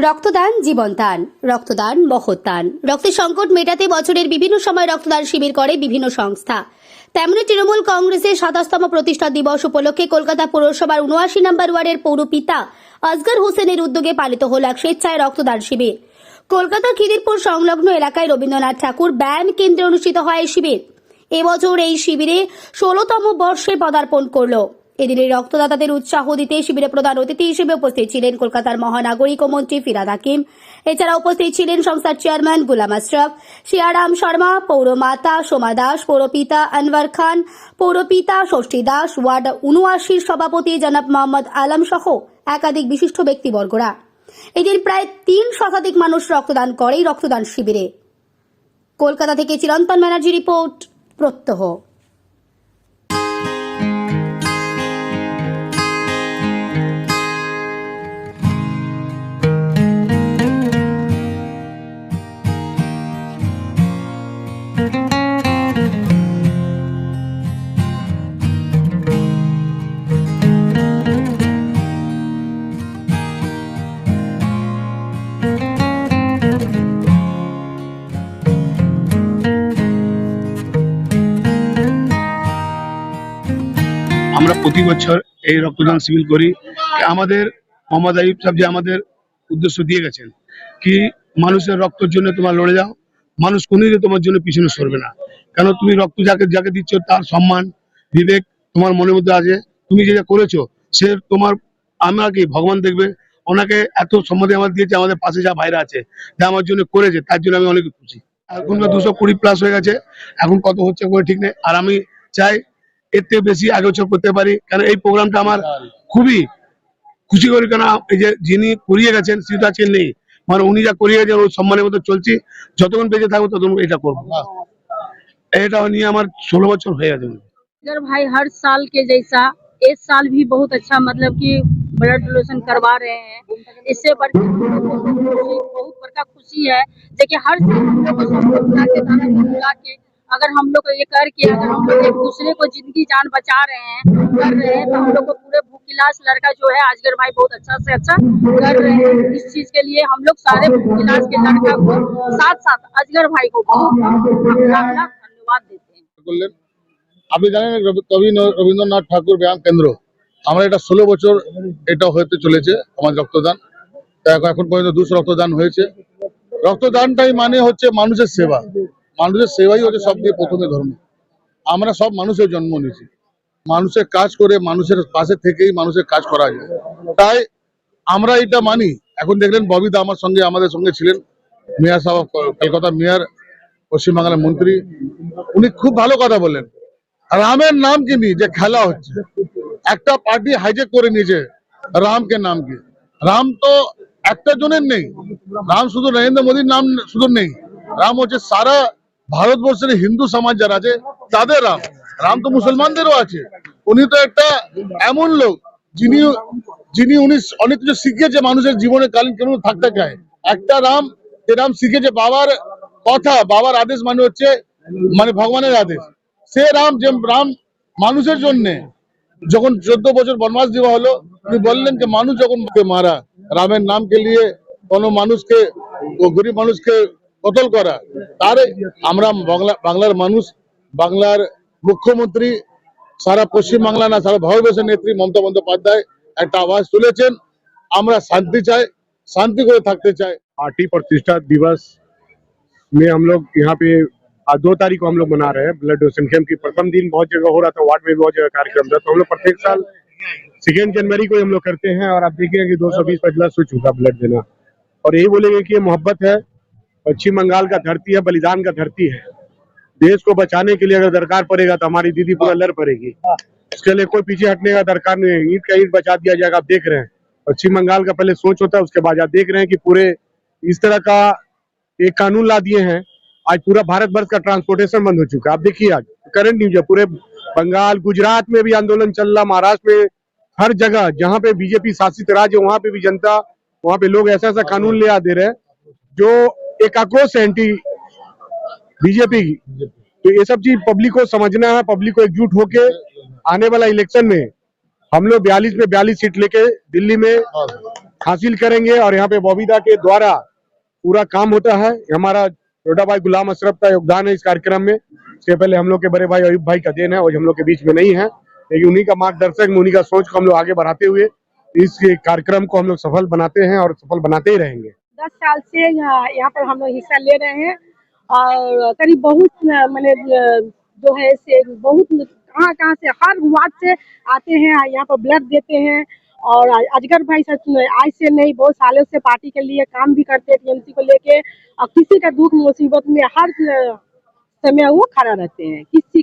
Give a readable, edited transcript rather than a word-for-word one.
রক্তদান জীবনদান, রক্তদান মহৎদান। রক্তের সংকট মেটাতে বছরের বিভিন্ন সময় রক্তদান শিবির করে বিভিন্ন সংস্থা। তেমনি তৃণমূল কংগ্রেসের ২৭তম প্রতিষ্ঠা দিবস উপলক্ষে কলকাতা পৌরসভার ৭৯ নম্বর ওয়ার্ডের পৌরপিতা আসগর হোসেনের উদ্যোগে পালিত হল এক স্বেচ্ছায় রক্তদান শিবির। কলকাতা খিদিরপুর সংলগ্ন এলাকায় রবীন্দ্রনাথ ঠাকুর ব্যায়াম কেন্দ্রে অনুষ্ঠিত হয় এই শিবির। এবছর এই শিবিরে ১৬তম বর্ষে পদার্পণ করল। এদিনে রক্তদাতাদের উৎসাহ দিতে শিবিরে প্রধান অতিথি হিসেবে উপস্থিত ছিলেন কলকাতার মহানাগরিক ও মন্ত্রী ফিরহাদ হাকিম। এছাড়া উপস্থিত ছিলেন সংস্থার চেয়ারম্যান গুলাম আশরাফ, শিয়ারাম শর্মা, পৌরমাতা সোমা দাস, পৌরপিতা আনওয়ার খান, পৌরপিতা ষষ্ঠী দাস, ওয়ার্ড ৭৯ সভাপতি জনাব মোহাম্মদ আলম সহ একাধিক বিশিষ্ট ব্যক্তিবর্গরা। এদিন প্রায় ৩ শতাধিক মানুষ রক্তদান করে এই রক্তদান শিবিরে। কলকাতা থেকে চিরন্তন ব্যানার্জি রিপোর্ট, প্রত্যহ। আমরা প্রতি বছর এই রক্তদান শিবির করি। আমাদের মোহাম্মদ আইয়ুব সাহেব যে আমাদের উদ্দেশ্য দিয়ে গেছেন কি মানুষের রক্তের জন্য তোমার লড়ে যাও, মানুষ কোনোদিনই তোমার জন্য পিছনে সরবে না। কেন তুমি রক্ত যাকে যাকে দিচ্ছ তার সম্মান বিবেক তোমার মনের মধ্যে আছে। তুমি যেটা করেছো সে তোমার আমরা কি ভগবান দেখবে। ওনাকে এত সম্মতি আমার দিয়েছে, আমাদের পাশে যা ভাইরা আছে যা আমার জন্য করেছে তার জন্য আমি অনেক খুশি। এখন 220+ হয়ে গেছে, এখন কত হচ্ছে কোনো ঠিক নেই। আর আমি চাই এর থেকে বেশি আগে বছর করতে পারি, কারণ এই প্রোগ্রামটা আমার খুবই খুশি করি। কেন এই যে যিনি করিয়ে গেছেন সেটা আজকে নেই, মানে উনি যা করিয়ে গেছেন ওই সম্মানের মতো চলছি। যতক্ষণ বেঁচে থাকবো ততক্ষণ এটা করবো। এটা নিয়ে আমার 16 বছর হয়ে গেছে। अगर भाई हर साल के जैसा इस साल भी बहुत अच्छा मतलब कि ब्लड डोनेशन करवा रहे हैं, इससे बढ़ के बहुत बड़का खुशी है। देखिए हर साल हम लोग को सब लोग मिला के अगर हम लोग ये करके अगर हम लोग एक दूसरे को जिंदगी जान बचा रहे हैं कर रहे हैं, तो हम लोग को पूरे भूखिलास लड़का जो है आजगर भाई बहुत अच्छा से अच्छा कर रहे हैं। इस चीज के लिए हम लोग सारे भूखिलास के लड़का को साथ साथ अजगर भाई को धन्यवाद देते हैं। আপনি জানেন কবি রবীন্দ্রনাথ ঠাকুর ব্যায়াম কেন্দ্র আমরা এটা 16 বছর এটা হতে চলেছে আমার রক্তদান। এখন পর্যন্ত 200 রক্তদান হয়েছে। রক্তদানটাই মানে হচ্ছে মানুষের সেবা। মানুষের সেবাই হচ্ছে সবচেয়ে প্রথমে ধর্ম। আমরা সব মানুষের জন্ম নিয়েছি, মানুষের কাজ করে মানুষের পাশে থেকেই মানুষের কাজ করা যায়। তাই আমরা এটা মানি। এখন দেখলেন ববিদা আমাদের সঙ্গে ছিলেন, মেয়র সাহেব কলকাতা মেয়র, পশ্চিমবাংলার মন্ত্রী, উনি খুব ভালো কথা বললেন। রামের নাম কি নিয়ে যে খেলা হচ্ছে, একটা পার্টি হাইজেক করে নিয়েছে রামকে নাম কি। রাম তো একটা জনের নেই, রাম শুধু নরেন্দ্র মোদীর নাম শুধু নেই, রাম হচ্ছে সারা ভারতবর্ষের হিন্দু সমাজ যারা আছে তাদের রাম। রাম তো মুসলমানদেরও আছে। উনি তো একটা এমন লোক যিনি উনি অনেক কিছু শিখিয়েছে মানুষের জীবনে কালীন কেমন থাকতে চায়। একটা রাম যে রাম শিখেছে বাবার কথা, বাবার আদেশ মানে হচ্ছে মানে ভগবানের আদেশ। সে রাম যে রাম মানুষের জন্য যখন 14 বছর বনবাস দেওয়া হলো, উনি বললেন যে মানুষ যখন মারা রামের নামকে নিয়ে কোনো মানুষকে গরিব মানুষকে কতল করা, তার আমরা বাংলার মানুষ, বাংলার মুখ্যমন্ত্রী, সারা পশ্চিম বাংলা না সারা ভারতবর্ষের নেত্রী মমতা বন্দ্যোপাধ্যায় একটা আওয়াজ তুলেছেন। আমরা শান্তি চাই, শান্তি করে থাকতে চাই। पार्टी प्रतिष्ठा दिवस में हम लोग यहाँ पे 2 तारीख को हम लोग मना रहे हैं ब्लड डोनेशन कैंप की। प्रथम दिन बहुत जगह हो रहा था, वार्ड में बहुत जगह कार्यक्रम था, तो हम लोग प्रत्येक साल 2 जनवरी को हम लोग करते हैं। और आप देखिए कि 220+ हो चुका ब्लड देना। और यही बोलेंगे कि ये मोहब्बत है, पश्चिम बंगाल का धरती है, बलिदान का धरती है। देश को बचाने के लिए अगर दरकार पड़ेगा तो हमारी दीदी पूरा लड़ पड़ेगी। इसके लिए कोई पीछे हटने का दरकार नहीं है। ईंट का ईंट बचा दिया जाएगा। आप देख रहे हैं पश्चिम बंगाल का पहले सोच होता है, उसके बाद आप देख रहे हैं कि पूरे इस तरह का एक कानून ला दिए हैं। आज पूरा भारतवर्ष का ट्रांसपोर्टेशन बंद हो चुका है। आप देखिए आज करंट न्यूज है, पूरे बंगाल गुजरात में भी आंदोलन चल रहा, महाराष्ट्र में हर जगह जहां पे बीजेपी शासित राज्य है वहां पे भी जनता, वहां पे लोग ऐसा ऐसा कानून ले आ दे रहे हैं जो एक आक्रोश है एंटी बीजेपी की। तो ये सब चीज पब्लिक को समझना है, पब्लिक को एकजुट होके आने वाला इलेक्शन में हम लोग 42 में 42 सीट लेके दिल्ली में हासिल करेंगे और यहाँ पे बॉबीदा के द्वारा पूरा काम होता है। हमारा छोटा भाई गुलाम अशरफ का योगदान है इस कार्यक्रम में। इसके पहले हम लोग के बड़े भाई अयूब भाई का देन है और हम लोग के बीच में नहीं है, लेकिन उन्हीं का मार्गदर्शक में उन्हीं का सोच को हम लोग आगे बढ़ाते हुए इस कार्यक्रम को हम लोग सफल बनाते हैं और सफल बनाते ही रहेंगे। 10 साल से यहाँ पर हम लोग हिस्सा ले रहे हैं और करीब बहुत मैंने जो है से बहुत कहाँ से हर वार्ड से आते हैं, यहाँ पर ब्लड देते हैं। और अजगर भाई सच आज से नहीं, बहुत सालों से पार्टी के लिए काम भी करते हैं टीएमसी को लेके, और किसी का दुख मुसीबत में हर समय वो खड़ा रहते हैं। किसी